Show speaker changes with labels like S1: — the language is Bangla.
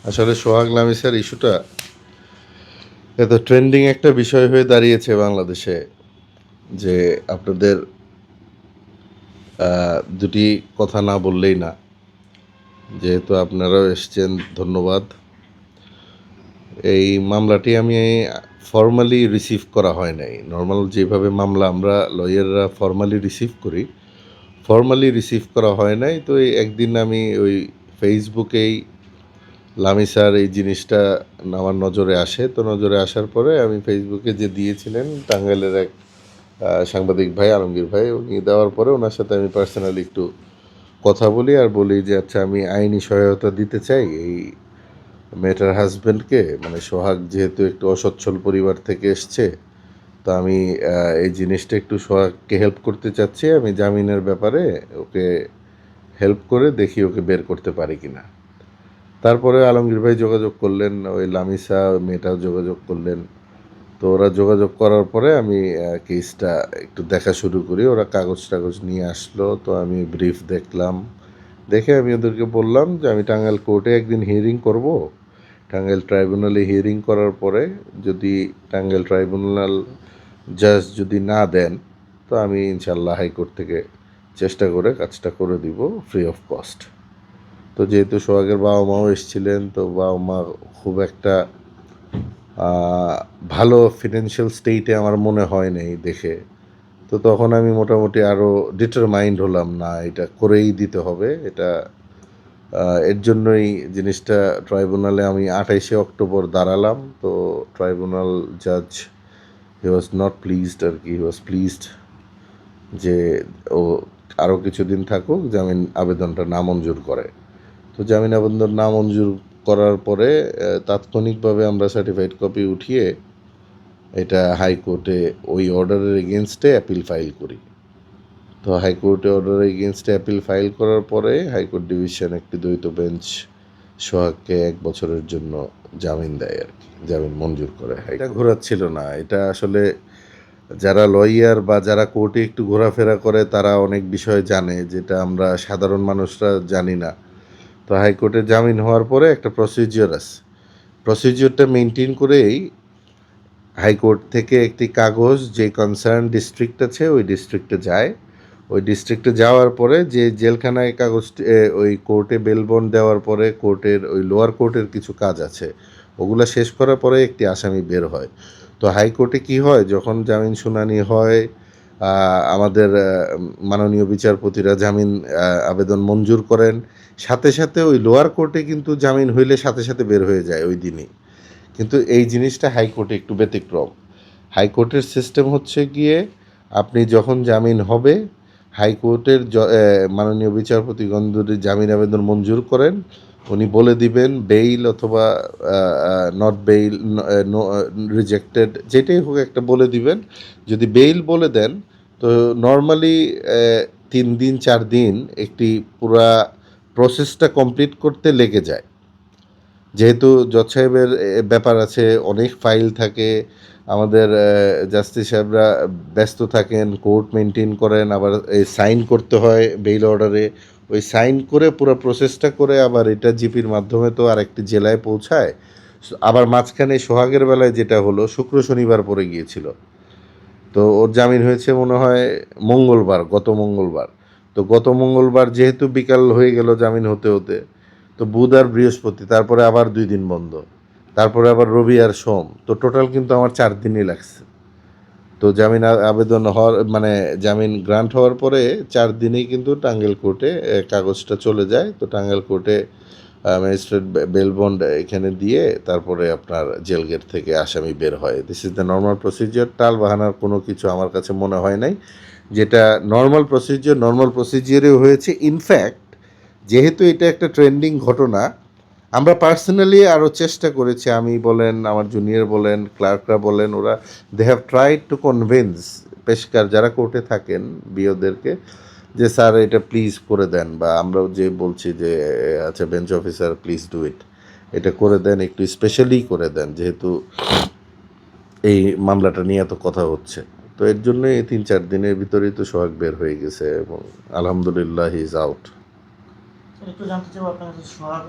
S1: আসলে সোহাগ লামিসার ইস্যুটা এত ট্রেন্ডিং একটা বিষয় হয়ে দাঁড়িয়েছে বাংলাদেশে যে আপনাদের দুটি কথা না বললেই না। যেহেতু আপনারাও এসছেন, ধন্যবাদ। এই মামলাটি আমি ফর্মালি রিসিভ করা হয় নাই। নর্মাল যেভাবে মামলা আমরা লয়াররা ফর্মালি রিসিভ করি, ফর্মালি রিসিভ করা হয় নাই। তো এই একদিন আমি ওই ফেসবুকেই লামিসার এই জিনিসটা আমার নজরে আসে। তো নজরে আসার পরে আমি ফেসবুকে যে দিয়েছিলেন টাঙ্গাইলের এক সাংবাদিক ভাই, আলমগীর ভাই, উনি দেওয়ার পরে ওনার সাথে আমি পার্সোনালি একটু কথা বলি আর বলি যে আচ্ছা আমি আইনি সহায়তা দিতে চাই এই মেয়েটার হাজব্যান্ডকে। মানে সোহাগ যেহেতু একটু অসচ্ছল পরিবার থেকে এসছে, তো আমি এই জিনিসটা একটু সোহাগকে হেল্প করতে চাচ্ছি। আমি জামিনের ব্যাপারে ওকে হেল্প করে দেখি ওকে বের করতে পারি কিনা। তারপরে আলমগীর ভাই যোগাযোগ করলেন, ওই লামিসা ওই মেয়েটাও যোগাযোগ করলেন। তো ওরা যোগাযোগ করার পরে আমি কেসটা একটু দেখা শুরু করি। ওরা কাগজ টাগজ নিয়ে আসলো, তো আমি ব্রিফ দেখলাম। দেখে আমি ওদেরকে বললাম যে আমি টাঙ্গাইল কোর্টে একদিন হিয়ারিং করব। টাঙ্গাইল ট্রাইব্যুনালে হিয়ারিং করার পরে যদি টাঙ্গাইল ট্রাইব্যুনাল জাজ যদি না দেন, তো আমি ইনশাল্লাহ হাইকোর্ট থেকে চেষ্টা করে কাজটা করে দিব ফ্রি অফ কস্ট। তো যেহেতু সোহাগের বাবা মাও এসেছিলেন, তো বাবা মা খুব একটা ভালো ফিনান্সিয়াল স্টেটে আমার মনে হয় নাই দেখে। তো তখন আমি মোটামুটি আরও ডিটারমাইন্ড হলাম, না এটা করেই দিতে হবে। এটা এর জন্যই জিনিসটা ট্রাইব্যুনালে আমি 28শে অক্টোবর দাঁড়ালাম। তো ট্রাইব্যুনাল জাজ হি ওয়াজ নট প্লিজড আর কি, হি ওয়াজ প্লিজড যে ও আরও কিছুদিন থাকুক, জামিন আবেদনটা নামঞ্জুর করে। তো জামিন আবেদন নামঞ্জুর করার পরে তাৎক্ষণিকভাবে আমরা সার্টিফাইড কপি উঠিয়ে এটা হাইকোর্টে ওই অর্ডারের এগেনস্টে অ্যাপিল ফাইল করি। তো হাইকোর্টে অর্ডারের এগেনস্টে অ্যাপিল ফাইল করার পরে হাইকোর্ট ডিভিশন একটি দ্বৈত বেঞ্চ সোহাগকে 1 বছরের জন্য জামিন দেয় আর কি, জামিন মঞ্জুর করে। এটা ঘোরাচ্ছিল না, এটা আসলে যারা লয়ার বা যারা কোর্টে একটু ঘোরাফেরা করে তারা অনেক বিষয় জানে, যেটা আমরা সাধারণ মানুষরা জানি না। তো হাইকোর্টে জামিন হওয়ার পরে একটা প্রসিজিওর আছে, প্রসিজিওরটা মেনটেন করেই হাইকোর্ট থেকে একটি কাগজ যে কনসার্ন ডিস্ট্রিক্ট আছে ওই ডিস্ট্রিক্টে যায়। ওই ডিস্ট্রিক্টে যাওয়ার পরে যে জেলখানায় কাগজটি ওই কোর্টে বেল বন্ড দেওয়ার পরে কোর্টের ওই লোয়ার কোর্টের কিছু কাজ আছে, ওগুলো শেষ করার পরে একটি আসামি বের হয়। তো হাইকোর্টে কি হয়, যখন জামিন শুনানি হয় আমাদের মাননীয় বিচারপতিরা জামিন আবেদন মঞ্জুর করেন, সাথে সাথে ওই লোয়ার কোর্টে কিন্তু জামিন হইলে সাথে সাথে বের হয়ে যায় ওই দিনই। কিন্তু এই জিনিসটা হাইকোর্টে একটু ব্যতিক্রম। হাইকোর্টের সিস্টেম হচ্ছে গিয়ে আপনি যখন জামিন হবে, হাইকোর্টের মাননীয় বিচারপতিগণ যদি জামিন আবেদন মঞ্জুর করেন, উনি বলে দিবেন বেইল অথবা নট বেইল, রিজেক্টেড, যেটাই হোক একটা বলে দিবেন। যদি বেইল বলে দেন তো নর্মালি 3 দিন 4 দিন একটি পুরা প্রসেসটা কমপ্লিট করতে লেগে যায়। যেহেতু জজ সাহেবের ব্যাপার আছে, অনেক ফাইল থাকে, আমাদের জাস্টিস সাহেবরা ব্যস্ত থাকেন, কোর্ট মেনটেন করেন, আবার এই সাইন করতে হয় বেইল অর্ডারে। ওই সাইন করে পুরো প্রসেসটা করে আবার এটা জিপির মাধ্যমে তো আরেকটি জেলায় পৌঁছায়। আবার মাঝখানে সোহাগের বেলায় যেটা হলো, শুক্র শনিবার পড়ে গিয়েছিল। তো ওর জামিন হয়েছে মনে হয় মঙ্গলবার, গত মঙ্গলবার। তো গত মঙ্গলবার যেহেতু বিকাল হয়ে গেল জামিন হতে হতে, তো বুধ আর বৃহস্পতি, তারপরে আবার 2 দিন বন্ধ, তারপরে আবার রবি আর সোম, তো টোটাল কিন্তু আমার 4 দিনই লাগছে। তো জামিন আবেদন হওয়ার মানে জামিন গ্রান্ট হওয়ার পরে 4 দিনেই কিন্তু টাঙ্গাইল কোর্টে কাগজটা চলে যায়। তো টাঙ্গাইল কোর্টে ম্যাজিস্ট্রেট বেল বন্ড এখানে দিয়ে তারপরে আপনার জেল গেট থেকে আসামি বের হয়। This is the normal procedure. টাল বাহানার কোনো কিছু আমার কাছে মনে হয় নাই। যেটা নর্মাল প্রসিজিওরে হয়েছে। ইনফ্যাক্ট যেহেতু এটা একটা ট্রেন্ডিং ঘটনা, আমরা পার্সোনালি আরও চেষ্টা করেছি, আমি বলেন, আমার জুনিয়র বলেন, ক্লার্করা বলেন, ওরা they have tried to convince পেশকার যারা কোর্টে থাকেন বিওদেরকে যে স্যার এটা প্লিজ করে দেন, বা আমরাও যে বলছি যে আচ্ছা bench officer please do it, এটা করে দেন, একটু স্পেশালি করে দেন, যেহেতু এই মামলাটা নিয়ে এত কথা হচ্ছে। তো এর জন্য এই 3-4 দিনের ভিতরেই তো সোহাগ বের হয়ে গেছে এবং আলহামদুলিল্লাহ হি ইজ আউট।
S2: একটু জানতে চাইবো আপনার কাছে সোহাগ